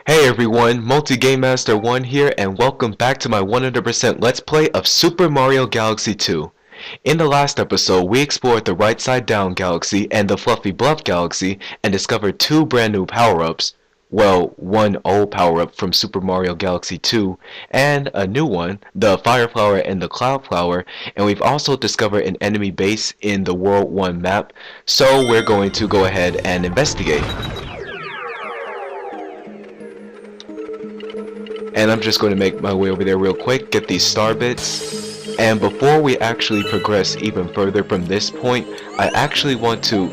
Hey everyone, Multi-Game Master 1 here, and welcome back to my 100% Let's Play of Super Mario Galaxy 2. In the last episode, we explored the Right Side Down Galaxy and the Fluffy Bluff Galaxy and discovered two brand new power-ups. Well, one old power-up from Super Mario Galaxy 2, and a new one, the Fire Flower and the Cloud Flower, and we've also discovered an enemy base in the World 1 map, so we're going to go ahead and investigate. And I'm just going to make my way over there real quick, get these star bits. And before we actually progress even further from this point, I actually want to...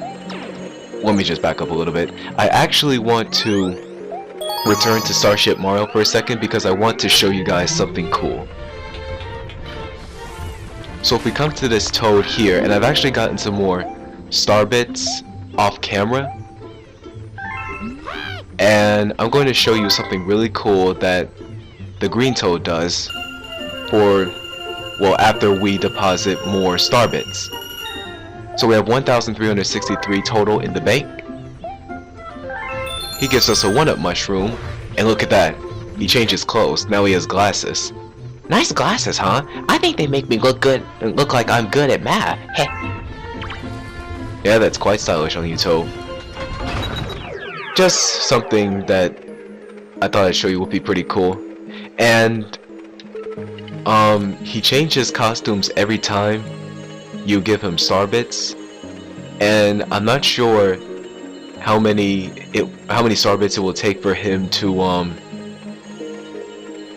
Let me just back up a little bit. I actually want to return to Starship Mario for a second because I want to show you guys something cool. So if we come to this toad here, and I've actually gotten some more star bits off camera. And I'm going to show you something really cool that the green toad does for, well, after we deposit more star bits. So we have 1,363 total in the bank. He gives us a 1-up mushroom, and look at that, he changed his clothes. Now he has glasses. Nice glasses, huh? I think they make me look good, look like I'm good at math. Yeah, that's quite stylish on you, Toad. Just something that I thought I'd show you would be pretty cool. And he changes costumes every time you give him star bits, and I'm not sure how many star bits it will take for him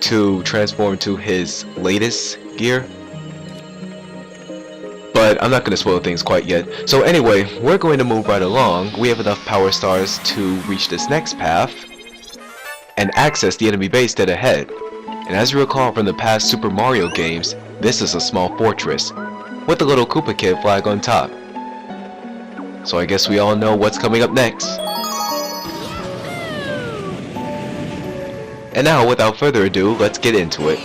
to transform to his latest gear. But I'm not going to spoil things quite yet. So anyway, we're going to move right along. We have enough power stars to reach this next path and access the enemy base dead ahead. And as you recall from the past Super Mario games, this is a small fortress with the little Koopa Kid flag on top. So I guess we all know what's coming up next. And now, without further ado, let's get into it.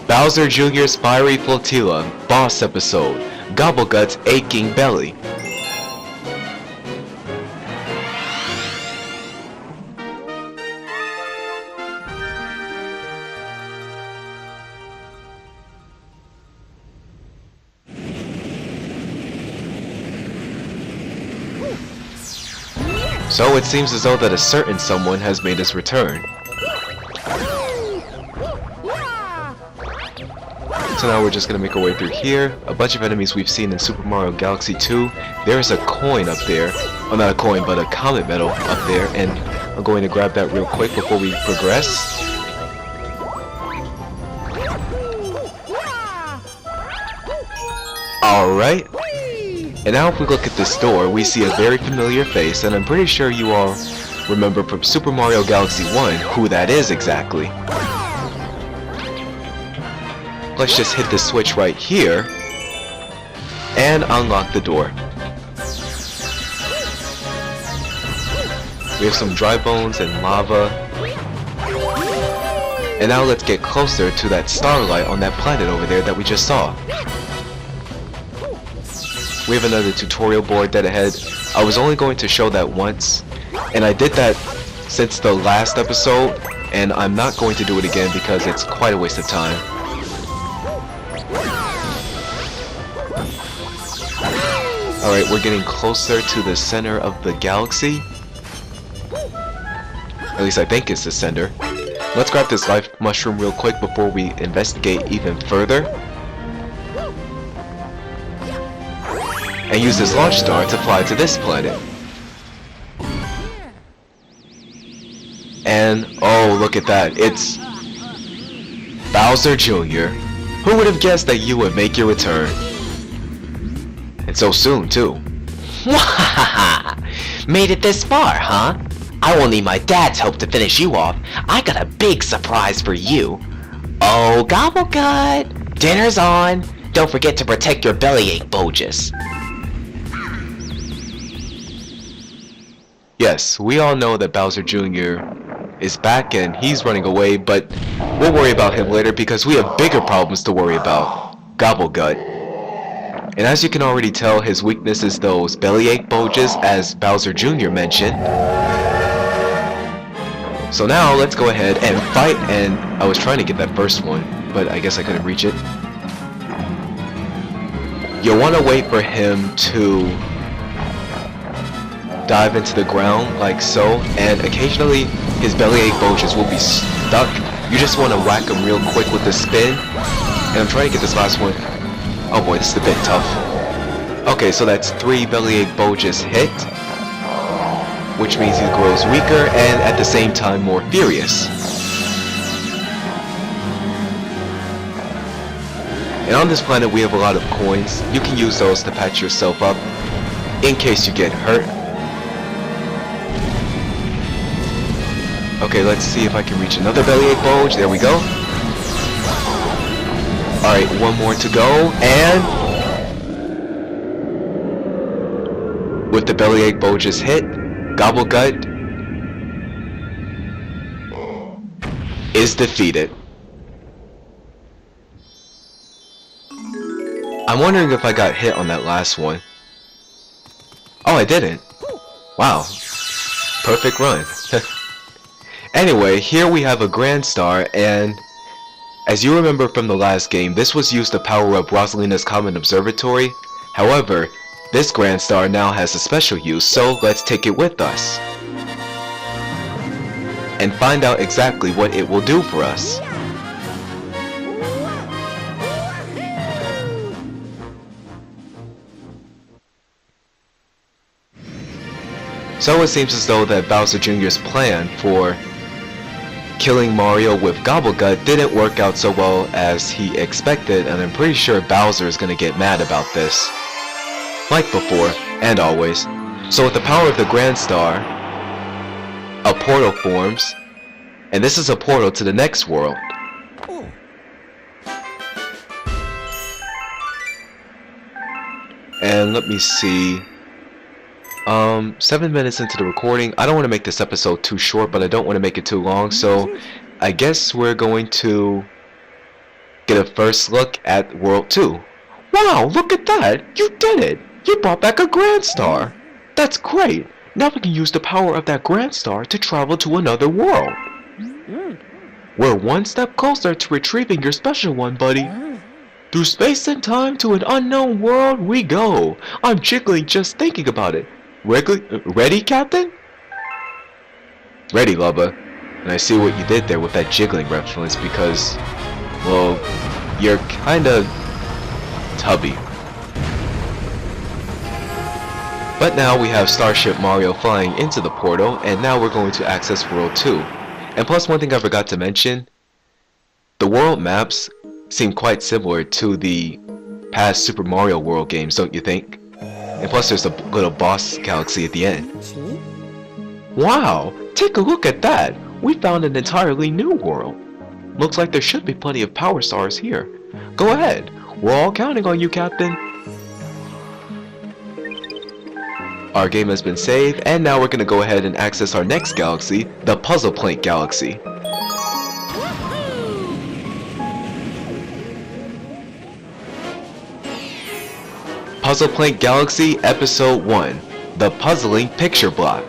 Bowser Jr.'s Fiery Flotilla, Boss Episode, Gobblegut's Aching Belly. So it seems as though that a certain someone has made his return. So now we're just going to make our way through here. A bunch of enemies we've seen in Super Mario Galaxy 2. There's a coin up there. Well, not a coin, but a comet medal up there. And I'm going to grab that real quick before we progress. Alright. And now if we look at this door, we see a very familiar face. And I'm pretty sure you all remember from Super Mario Galaxy 1 who that is exactly. Let's just hit the switch right here and unlock the door. We have some dry bones and lava. And now let's get closer to that starlight on that planet over there that we just saw. We have another tutorial board dead ahead. I was only going to show that once, and I did that since the last episode, and I'm not going to do it again because it's quite a waste of time. Alright, we're getting closer to the center of the galaxy. At least I think it's the center. Let's grab this life mushroom real quick before we investigate even further. And use this launch star to fly to this planet. And, oh, look at that. It's Bowser Jr. Who would have guessed that you would make your return? And so soon, too. Made it this far, huh? I will need my dad's help to finish you off. I got a big surprise for you. Oh, Gobblegut! Dinner's on! Don't forget to protect your bellyache, Bogus. Yes, we all know that Bowser Jr. is back and he's running away, but we'll worry about him later because we have bigger problems to worry about. Gobblegut. And as you can already tell, his weakness is those bellyache bulges, as Bowser Jr. mentioned. So now let's go ahead and fight, and I was trying to get that first one, but I guess I couldn't reach it. You'll want to wait for him to dive into the ground like so, and occasionally his bellyache bulges will be stuck. You just want to whack him real quick with the spin, and I'm trying to get this last one. Oh boy, this is a bit tough. Okay, so that's 3 bellyache bulges hit, which means he grows weaker and at the same time more furious. And on this planet we have a lot of coins. You can use those to patch yourself up in case you get hurt. Okay, let's see if I can reach another bellyache bulge. There we go. Alright, one more to go, and with the bellyache bulges hit, Gobble Gut is defeated. I'm wondering if I got hit on that last one. Oh, I didn't. Wow. Perfect run. Anyway, here we have a Grand Star, and as you remember from the last game, this was used to power up Rosalina's Common Observatory. However, this Grand Star now has a special use, so let's take it with us and find out exactly what it will do for us. So it seems as though that Bowser Jr.'s plan for killing Mario with Gobble Gut didn't work out so well as he expected, and I'm pretty sure Bowser is gonna get mad about this. Like before, and always. So with the power of the Grand Star, a portal forms, and this is a portal to the next world. And let me see. 7 minutes into the recording. I don't want to make this episode too short, but I don't want to make it too long, so I guess we're going to get a first look at World 2. Wow, look at that! You did it! You brought back a Grand Star! That's great! Now we can use the power of that Grand Star to travel to another world. We're one step closer to retrieving your special one, buddy. Through space and time to an unknown world we go. I'm jiggling just thinking about it. Ready, Captain? Ready, Lubba. And I see what you did there with that jiggling reference because, well, you're kinda tubby. But now we have Starship Mario flying into the portal, and now we're going to access World 2. And plus, one thing I forgot to mention, the world maps seem quite similar to the past Super Mario World games, don't you think? And plus there's a little boss galaxy at the end. Wow! Take a look at that! We found an entirely new world. Looks like there should be plenty of power stars here. Go ahead. We're all counting on you, Captain. Our game has been saved, and now we're gonna go ahead and access our next galaxy, the Puzzle Plank Galaxy. Puzzle Plank Galaxy Episode 1, The Puzzling Picture Block.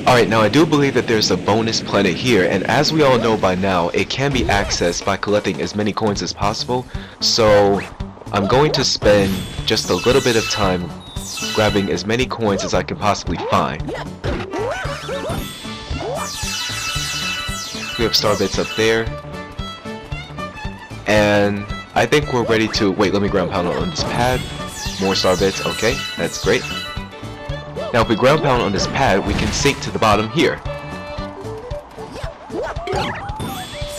Alright, now I do believe that there's a bonus planet here, and as we all know by now, it can be accessed by collecting as many coins as possible, so I'm going to spend just a little bit of time grabbing as many coins as I can possibly find. We have star bits up there, and I think we're ready to wait. Let me ground pound on this pad. More star bits. Okay, that's great. Now if we ground pound on this pad, we can sink to the bottom here.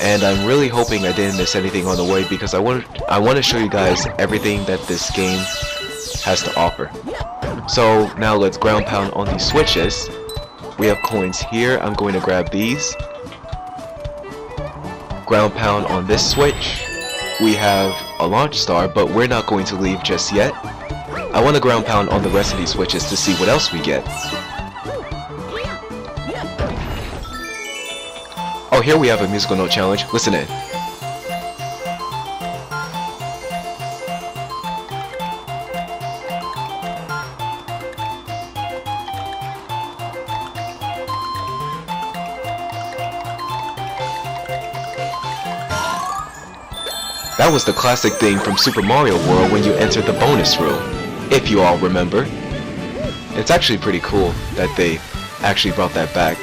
And I'm really hoping I didn't miss anything on the way because I want to show you guys everything that this game has to offer. So now let's ground pound on these switches. We have coins here. I'm going to grab these. Ground pound on this switch. We have a launch star, but we're not going to leave just yet. I want to ground pound on the rest of these switches to see what else we get. Oh Oh, here we have a musical note challenge. Listen in. That was the classic thing from Super Mario World when you entered the bonus room, if you all remember. It's actually pretty cool that they actually brought that back.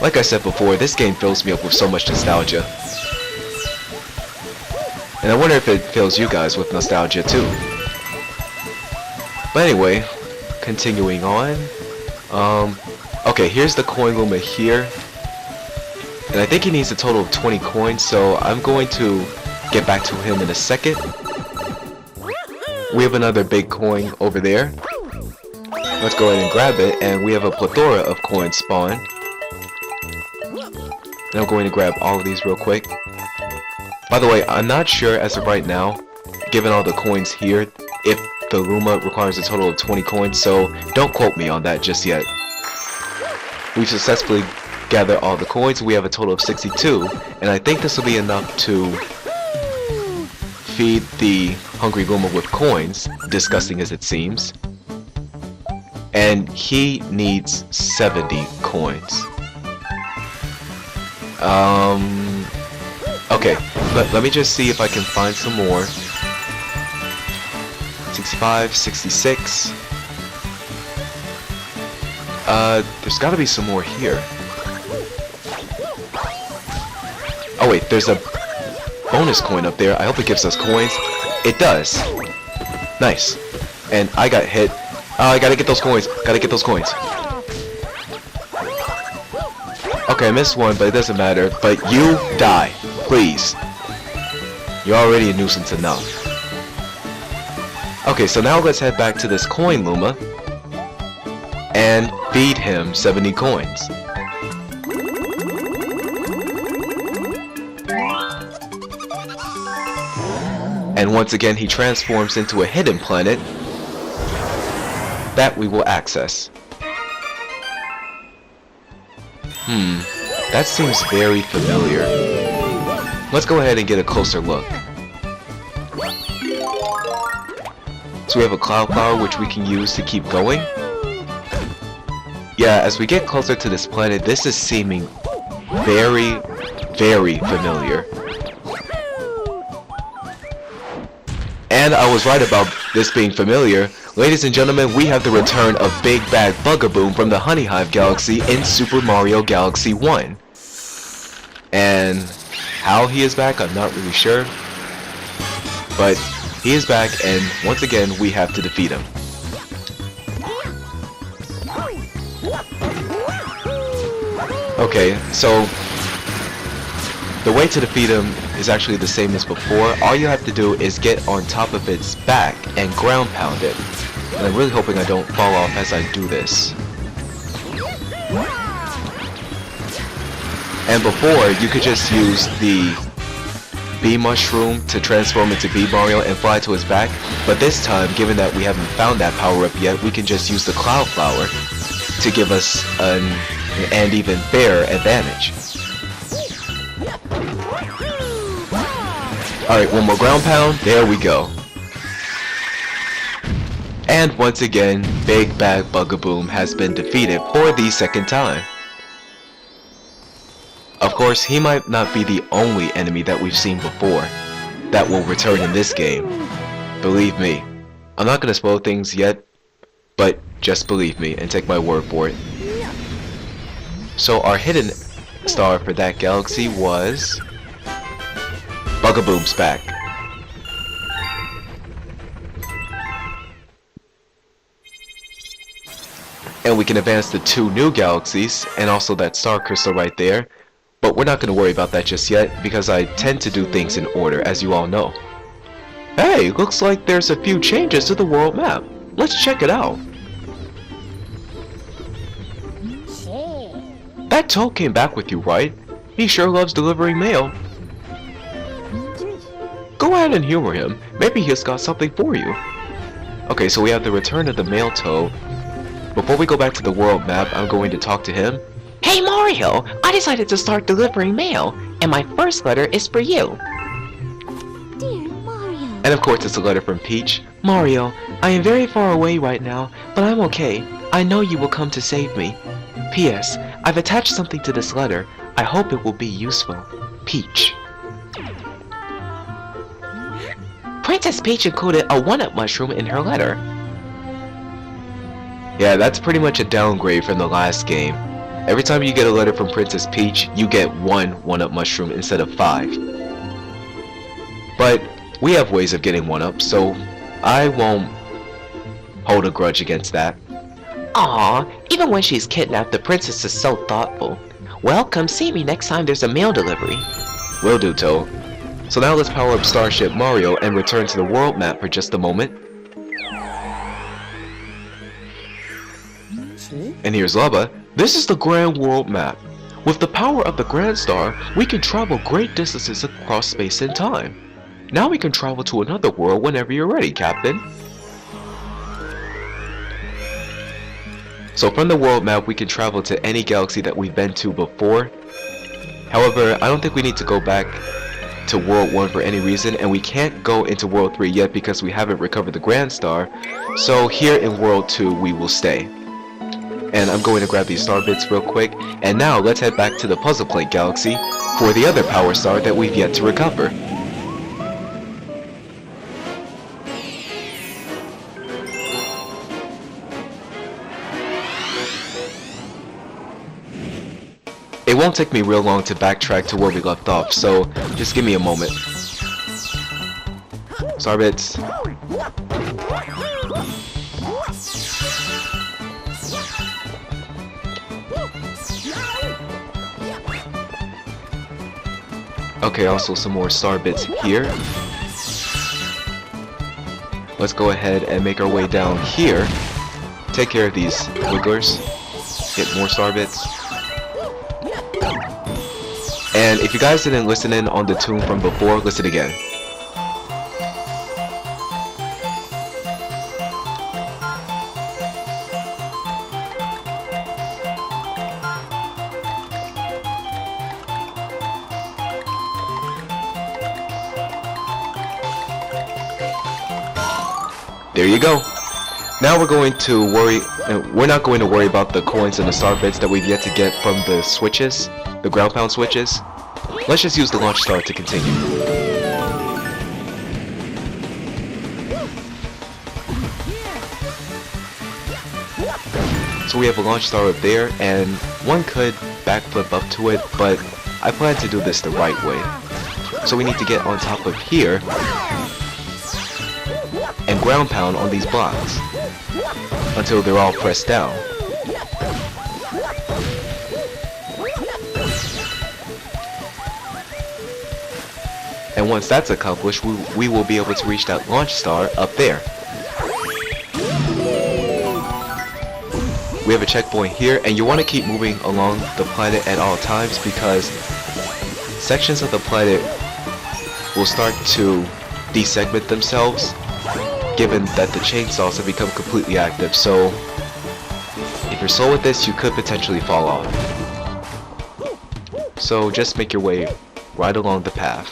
Like I said before, this game fills me up with so much nostalgia. And I wonder if it fills you guys with nostalgia too. But anyway, continuing on. Okay, here's the coin Luma here. And I think he needs a total of 20 coins, so I'm going to get back to him in a second. We have another big coin over there. Let's go ahead and grab it, and we have a plethora of coins spawned. And I'm going to grab all of these real quick. By the way, I'm not sure as of right now, given all the coins here, if the Luma requires a total of 20 coins, so don't quote me on that just yet. We've successfully gathered all the coins. We have a total of 62, and I think this will be enough to feed the hungry Luma with coins, disgusting as it seems. And he needs 70 coins. Okay, let me just see if I can find some more. 65, 66. There's gotta be some more here. Oh wait, there's a bonus coin up there. I hope it gives us coins. It does. Nice. And I got hit. I gotta get those coins. Gotta get those coins. Okay, I missed one, but it doesn't matter. But you die, please. You're already a nuisance enough. Okay, so now let's head back to this coin Luma and feed him 70 coins. And once again, he transforms into a hidden planet that we will access. That seems very familiar. Let's go ahead and get a closer look. So we have a cloud flower which we can use to keep going. Yeah, as we get closer to this planet, this is seeming very, very familiar. And I was right about this being familiar. Ladies and gentlemen, we have the return of Big Bag Bugaboom from the Honey Hive Galaxy in Super Mario Galaxy 1. And how he is back, I'm not really sure. But he is back, and once again, we have to defeat him. Okay, so the way to defeat him is actually the same as before. All you have to do is get on top of its back and ground pound it. And I'm really hoping I don't fall off as I do this. And before, you could just use the Bee Mushroom to transform into Bee Mario and fly to his back. But this time, given that we haven't found that power up yet, we can just use the Cloud Flower to give us an even fair advantage. Alright, one more ground pound. There we go. And once again, Big Bag Bugaboom has been defeated for the second time. Of course, he might not be the only enemy that we've seen before that will return in this game. Believe me. I'm not gonna spoil things yet, but just believe me and take my word for it. So our hidden star for that galaxy was Bugaboom's back. And we can advance to 2 new galaxies and also that star crystal right there. But we're not going to worry about that just yet because I tend to do things in order, as you all know. Hey, looks like there's a few changes to the world map. Let's check it out. That Toad came back with you, right? He sure loves delivering mail. Go ahead and humor him. Maybe he's got something for you. Okay, so we have the return of the male Toad. Before we go back to the world map, I'm going to talk to him. Hey, Hey Mario, I decided to start delivering mail, and my first letter is for you. Dear Mario. And of course it's a letter from Peach. Mario, I am very far away right now, but I'm okay. I know you will come to save me. P.S. I've attached something to this letter. I hope it will be useful. Peach. Princess Peach included a 1-up mushroom in her letter. Yeah, that's pretty much a downgrade from the last game. Every time you get a letter from Princess Peach, you get 1-up mushroom instead of 5. But we have ways of getting 1-up, so I won't hold a grudge against that. Aw, even when she's kidnapped, the princess is so thoughtful. Well, come see me next time there's a mail delivery. Will do, Toad. So now let's power up Starship Mario and return to the world map for just a moment. And here's Lava. This is the Grand World Map. With the power of the Grand Star, we can travel great distances across space and time. Now we can travel to another world whenever you're ready, Captain. So from the world map, we can travel to any galaxy that we've been to before. However, I don't think we need to go back to World 1 for any reason, and we can't go into World 3 yet because we haven't recovered the Grand Star. So here in World 2, we will stay. And I'm going to grab these star bits real quick, and now let's head back to the Puzzle Plate Galaxy for the other power star that we've yet to recover. It won't take me real long to backtrack to where we left off, so just give me a moment. Starbits. Okay, also some more star bits here. Let's go ahead and make our way down here. Take care of these wigglers. Get more star bits. And if you guys didn't listen in on the tune from before, listen again. There you go. Now we're going to worry, we're not going to worry about the coins and the star bits that we've yet to get from the switches, the ground pound switches. Let's just use the launch star to continue. So we have a launch star up there, and one could backflip up to it, but I plan to do this the right way. So we need to get on top of here and ground pound on these blocks until they're all pressed down. And once that's accomplished, we will be able to reach that launch star up there. We have a checkpoint here, and you want to keep moving along the planet at all times because sections of the planet will start to desegment themselves given that the chainsaws have become completely active. So if you're slow with this, you could potentially fall off. So just make your way right along the path.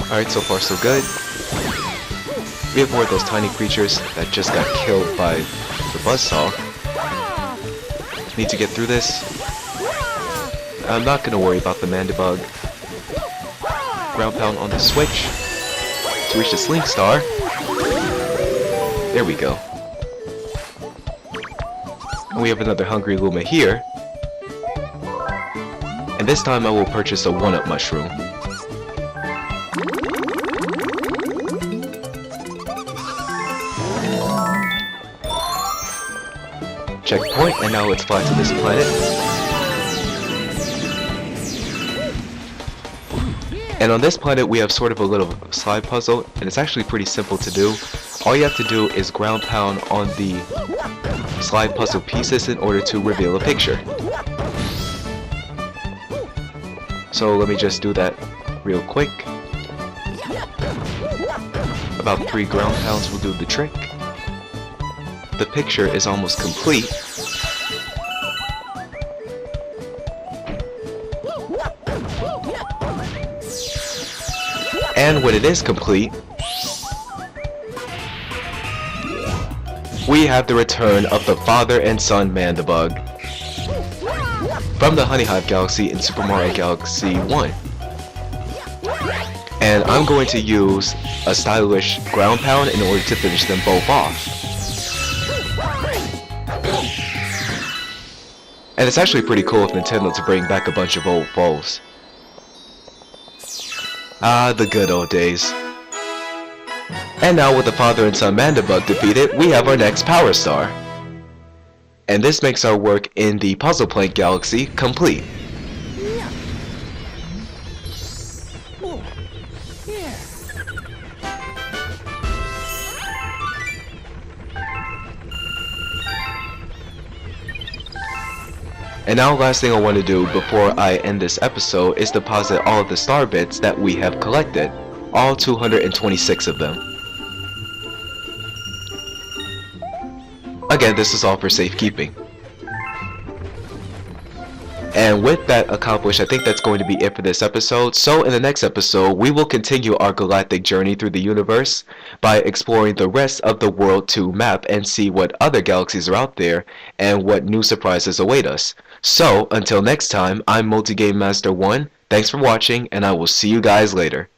Alright, so far so good. We have more of those tiny creatures that just got killed by the buzzsaw. Need to get through this. I'm not gonna worry about the Mandibug. Ground pound on the switch to reach the Slink Star. There we go. And we have another Hungry Luma here. And this time I will purchase a 1-up mushroom. Checkpoint, and now let's fly to this planet. And on this planet we have sort of a little slide puzzle, and it's actually pretty simple to do. All you have to do is ground pound on the slide puzzle pieces in order to reveal a picture. So let me just do that real quick. About 3 ground pounds will do the trick. The picture is almost complete. And when it is complete, we have the return of the father and son Mandibug from the Honey Hive Galaxy in Super Mario Galaxy 1. And I'm going to use a stylish ground pound in order to finish them both off. And it's actually pretty cool of Nintendo to bring back a bunch of old foes. Ah, the good old days. And now with the father and son Mandibug defeated, we have our next Power Star. And this makes our work in the Puzzle Plank Galaxy complete. And now last thing I want to do before I end this episode is deposit all of the star bits that we have collected, all 226 of them. Again, this is all for safekeeping. And with that accomplished, I think that's going to be it for this episode. So in the next episode, we will continue our galactic journey through the universe by exploring the rest of the World 2 map and see what other galaxies are out there and what new surprises await us. So until next time, I'm Multigame Master 1. Thanks for watching, and I will see you guys later.